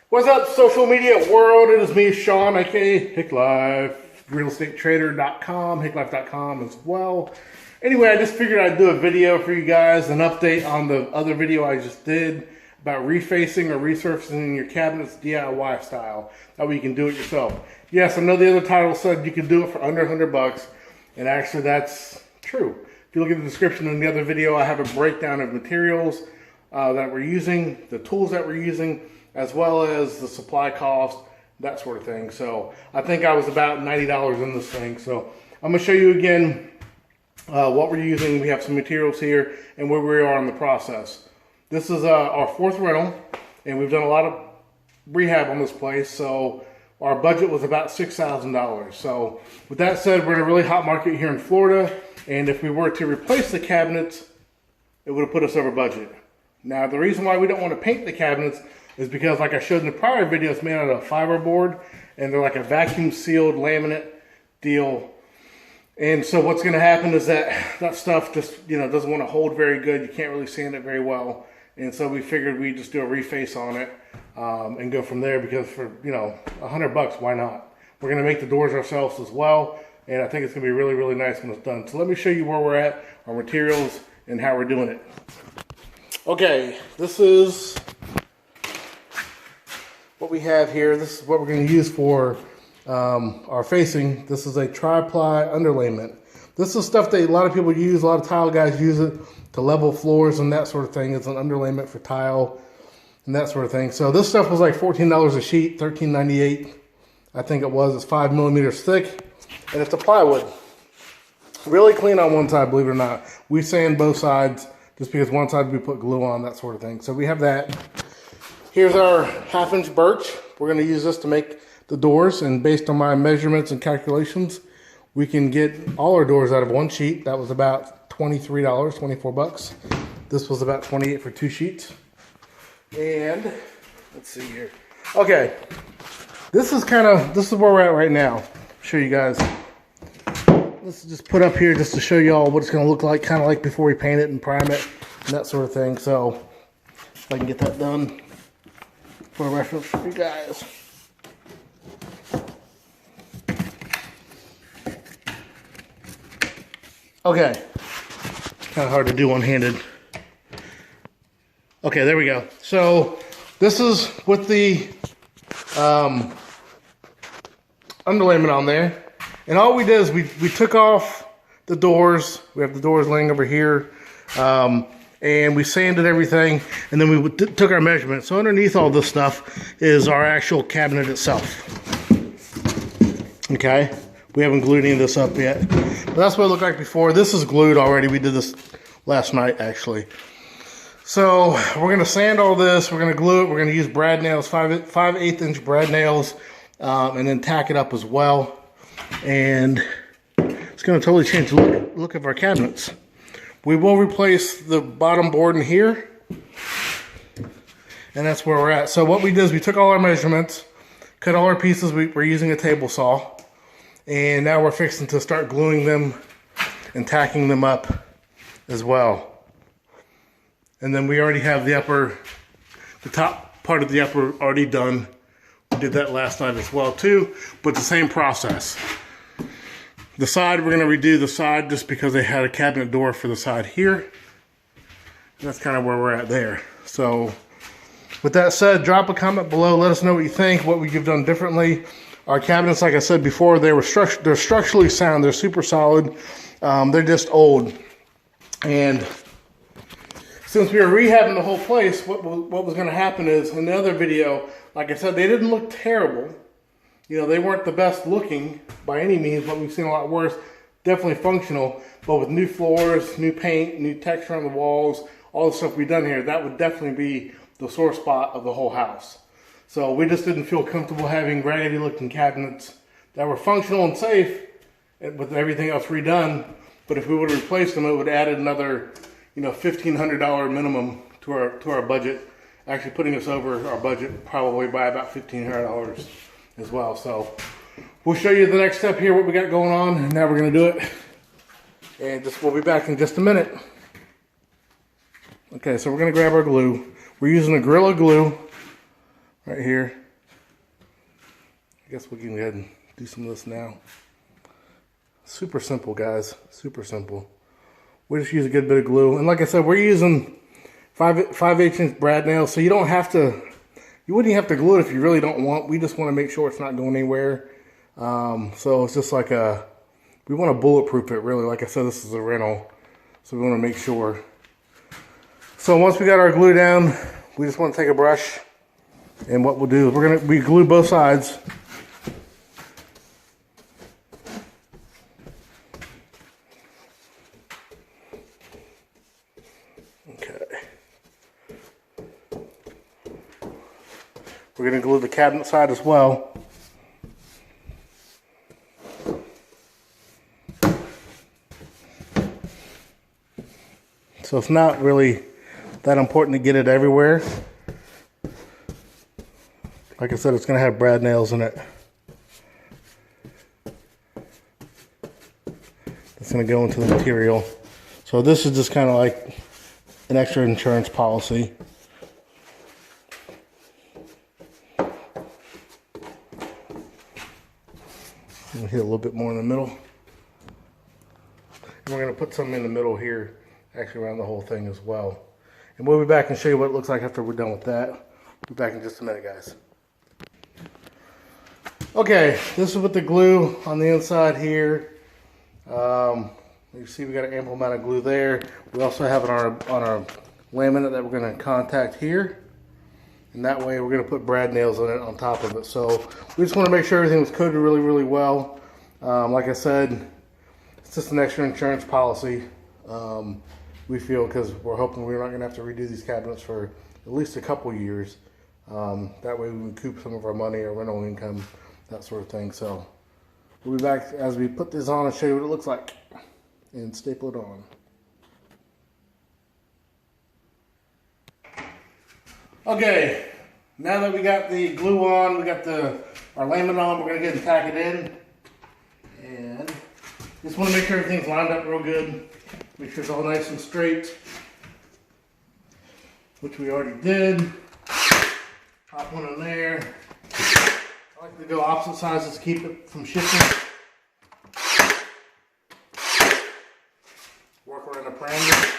What's up, social media world? It is me, Sean, aka HickLife, realestatetrader.com, hicklife.com as well. Anyway, I just figured I'd do a video for you guys, an update on the other video I just did about refacing or resurfacing your cabinets DIY style. That way you can do it yourself. Yes, I know the other title said you can do it for under 100 bucks, and actually that's true. If you look at the description in the other video, I have a breakdown of materials that we're using, the tools that we're using, as well as the supply cost, that sort of thing. So I think I was about $90 in this thing. So I'm gonna show you again what we're using. We have some materials here and where we are in the process. This is our fourth rental, and we've done a lot of rehab on this place. So our budget was about $6,000. So with that said, we're in a really hot market here in Florida. And if we were to replace the cabinets, it would have put us over budget. Now, the reason why we don't want to paint the cabinets is because, like I showed in the prior video, it's made out of fiberboard, and they're like a vacuum sealed laminate deal. And so what's going to happen is that stuff just, doesn't want to hold very good. You can't really sand it very well. And so we figured we'd just do a reface on it and go from there, because for, 100 bucks, why not? We're going to make the doors ourselves as well. And I think it's going to be really, really nice when it's done. So let me show you where we're at, our materials, and how we're doing it. Okay, this is what we have here. This is what we're going to use for our facing. This is a tri-ply underlayment. This is stuff that a lot of people use. A lot of tile guys use it to level floors and that sort of thing. It's an underlayment for tile and that sort of thing. So this stuff was like $14 a sheet, $13.98. I think it was. It's 5 millimeters thick, and it's a plywood. Really clean on one side, believe it or not. We sand both sides just because one side we put glue on, that sort of thing. So we have that. Here's our 1/2-inch birch. We're going to use this to make the doors, and based on my measurements and calculations, we can get all our doors out of one sheet. That was about $23, 24 bucks. This was about 28 for 2 sheets. And let's see here. Okay, this is where we're at right now. I'll show you guys. Let's just put up here just to show you all what it's going to look like, kind of like before we paint it and prime it and that sort of thing. So if I can get that done for reference for you guys. Okay, kind of hard to do one-handed. Okay, there we go. So this is with the underlayment on there. And all we did is we took off the doors. We have the doors laying over here. And we sanded everything, and then we took our measurements. So underneath all this stuff is our actual cabinet itself. Okay, we haven't glued any of this up yet, but that's what it looked like before. This is glued already. We did this last night, actually. So we're gonna sand all this. We're gonna glue it. We're gonna use brad nails, 5/8" brad nails, and then tack it up as well. And it's gonna totally change the look of our cabinets. We will replace the bottom board in here, and that's where we're at. So what we did is we took all our measurements, cut all our pieces. We're using a table saw, and now we're fixing to start gluing them and tacking them up as well. And then we already have the top part of the upper already done. We did that last night as well too, but the same process. The side, we're going to redo the side just because they had a cabinet door for the side here. And that's kind of where we're at there. So with that said, drop a comment below. Let us know what you think, what we've done differently. Our cabinets, like I said before, they're structurally sound. They're super solid. They're just old. And since we were rehabbing the whole place, what was going to happen is, in the other video, like I said, they didn't look terrible. They weren't the best looking by any means, but we've seen a lot worse. Definitely functional, but with new floors, new paint, new texture on the walls, all the stuff we've done here, that would definitely be the sore spot of the whole house. So we just didn't feel comfortable having raggedy looking cabinets that were functional and safe with everything else redone. But if we would have replaced them, it would have added another, $1,500 minimum to our budget, actually putting us over our budget probably by about $1,500 as well. So we'll show you the next step here, what we got going on, and now we're going to do it. And we'll be back in just a minute. Okay, so we're going to grab our glue. We're using a Gorilla Glue. right here. I guess we can go ahead and do some of this now. Super simple, guys. Super simple. We just use a good bit of glue. And like I said, we're using 5/8" brad nails, so you don't have to, you wouldn't even have to glue it if you really don't want. We just want to make sure it's not going anywhere. So it's just like we want to bulletproof it, really. Like I said, this is a rental, so we want to make sure. So once we got our glue down, we just want to take a brush, and what we'll do is we glue both sides. We're going to glue the cabinet side as well. So it's not really that important to get it everywhere. Like I said, it's going to have brad nails in it. It's going to go into the material. So this is just kind of like an extra insurance policy. Hit a little bit more in the middle. And we're going to put some in the middle here, actually around the whole thing as well. And we'll be back and show you what it looks like after we're done with that. We'll be back in just a minute, guys. Okay, this is with the glue on the inside here. You see we got an ample amount of glue there. We also have it on our laminate that we're going to contact here. And that way we're going to put brad nails on it on top of it. So we just want to make sure everything was coated really, really well. Like I said, it's just an extra insurance policy. We feel, because we're hoping we're not going to have to redo these cabinets for at least a couple years. That way we can recoup some of our money, our rental income, that sort of thing. So we'll be back as we put this on and show you what it looks like and staple it on. Okay, now that we got the glue on, we got our laminate on, we're going to get and tack it in. And just want to make sure everything's lined up real good. Make sure it's all nice and straight, which we already did. Pop one in there. I like to go opposite sides to keep it from shifting. Work around the parameter.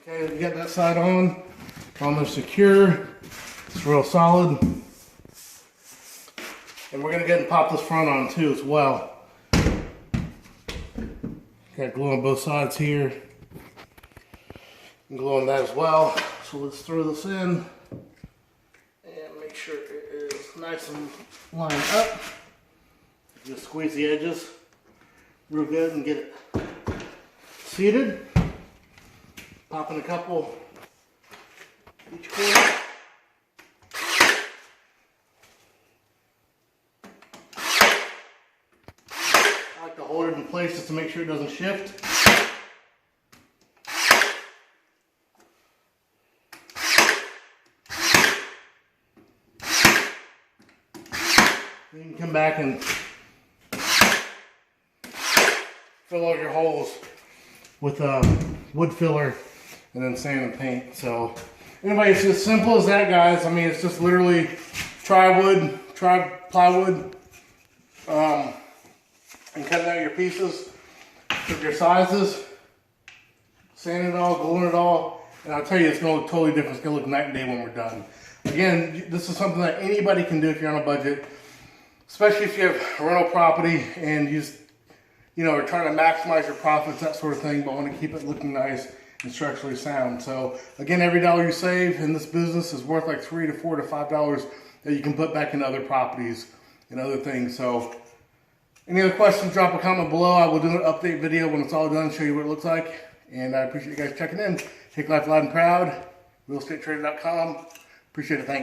Okay, we got that side on, almost secure. It's real solid. And we're gonna get and pop this front on too as well. Got glue on both sides here. And glue on that as well. So let's throw this in and make sure it is nice and lined up. Just squeeze the edges real good and get it seated. Popping a couple each corner. I like to hold it in place just to make sure it doesn't shift. Then you can come back and fill out your holes with wood filler and then sand and paint. So anyway, it's as simple as that, guys. I mean, it's just literally plywood, and cutting out your pieces with your sizes, sanding it all, gluing it all, and I'll tell you, it's going to look totally different. It's going to look night and day when we're done. Again, this is something that anybody can do if you're on a budget, especially if you have a rental property and you know, are trying to maximize your profits, that sort of thing, but want to keep it looking nice and structurally sound. So again, every dollar you save in this business is worth like $3 to $4 to $5 that you can put back into other properties and other things. So any other questions, drop a comment below. I will do an update video when it's all done, show you what it looks like. And I appreciate you guys checking in. Take life loud and proud. realestatetrader.com. Appreciate it. Thanks.